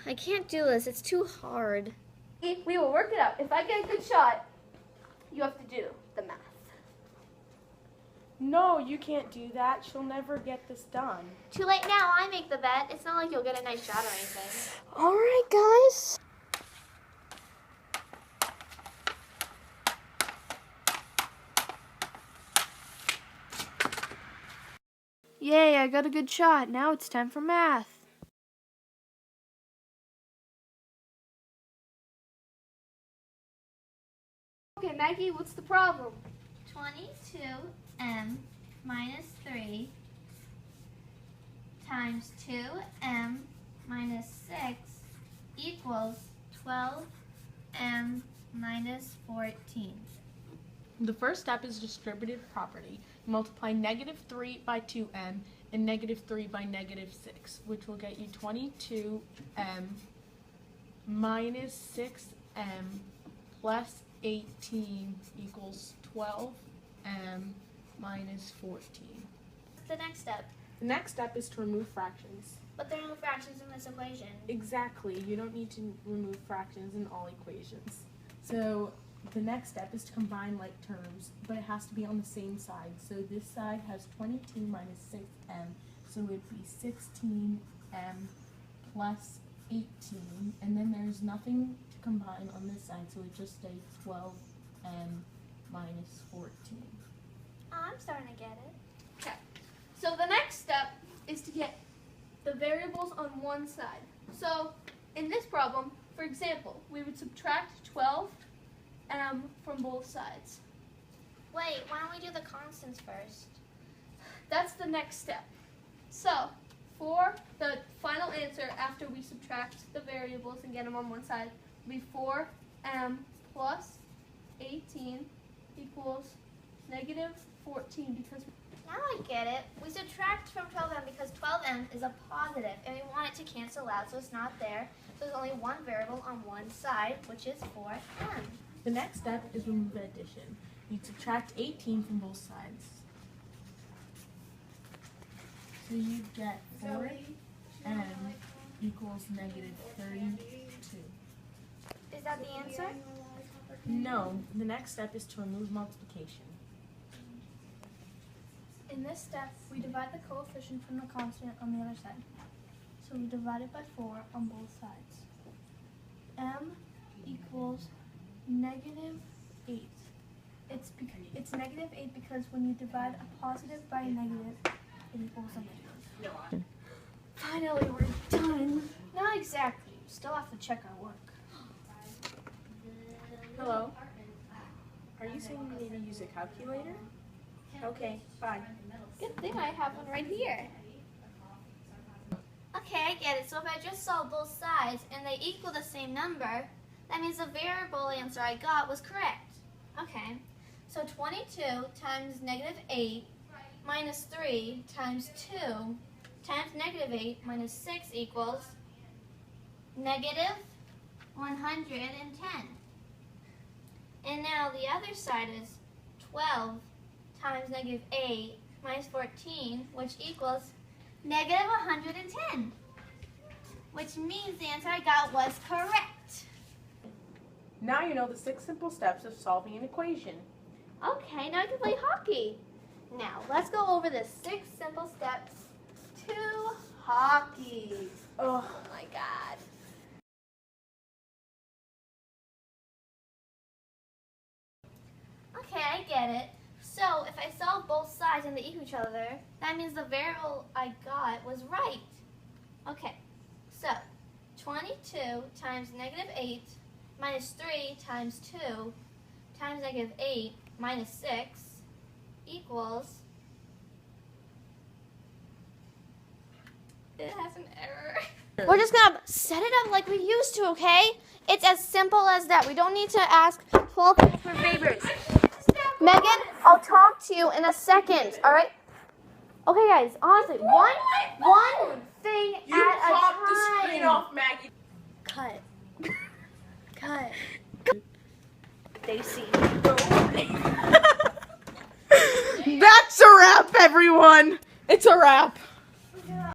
I can't do this. It's too hard. We will work it out. If I get a good shot, you have to do the math. No, you can't do that. She'll never get this done. Too late now. I make the bet. It's not like you'll get a nice shot or anything. All right, guys. Yay, I got a good shot. Now it's time for math. Okay, Maggie, what's the problem? 22m minus 3 times 2m minus 6 equals 12m minus 14. The first step is distributive property. Multiply -3 by 2m and -3 by -6, which will get you 22m minus 6m plus 18 equals 12m minus 14. What's the next step? The next step is to remove fractions. But there are no fractions in this equation. Exactly. You don't need to remove fractions in all equations. So the next step is to combine like terms, but it has to be on the same side. So this side has 22 minus 6m, so it would be 16m plus 18, and then there's nothing to combine on this side, so it just stays 12m minus 14. Oh, I'm starting to get it. Okay. So the next step is to get the variables on one side. So in this problem, for example, we would subtract 12m from both sides. Wait, why don't we do the constants first? That's the next step. So for the final answer after we subtract the variables and get them on one side, will be 4m plus 18 equals -14 because Now I get it. We subtract from 12m because 12m is a positive, and we want it to cancel out, so it's not there. So there's only one variable on one side, which is 4m. The next step is remove addition. You subtract 18 from both sides. So you get 4m equals -32. Is that the answer? No, the next step is to remove multiplication. in this step we divide the coefficient from the constant on the other side. So we divide it by 4 on both sides. M equals -8. It's -8 because when you divide a positive by a negative, it equals a negative. Finally, we're done. Not exactly. We still have to check our work. Hello? Are you saying you need to use a calculator? Okay, bye. Good thing I have one right here. Okay, I get it. So if I just solve both sides and they equal the same number, that means the variable answer I got was correct. Okay, so 22 times -8 minus 3 times 2 times -8 minus 6 equals -110. And now the other side is 12 times -8 minus 14, which equals -110. Which means the answer I got was correct. Now you know the 6 simple steps of solving an equation. Okay, now I can play hockey. Now, let's go over the 6 simple steps to hockey. Oh, Oh my God. Okay, I get it. So, if I solve both sides and they equal each other, that means the variable I got was right. Okay, so 22 times -8 minus 3 times 2 times -8 minus 6 equals, it has an error. We're just gonna set it up like we used to, okay? It's as simple as that. We don't need to ask 12 different favors. Megan, I'll talk to you in a second, all right? Okay, guys, honestly, one thing you at a popped time. the screen off, Maggie. Cut. Cut. They see. That's a wrap, everyone. It's a wrap.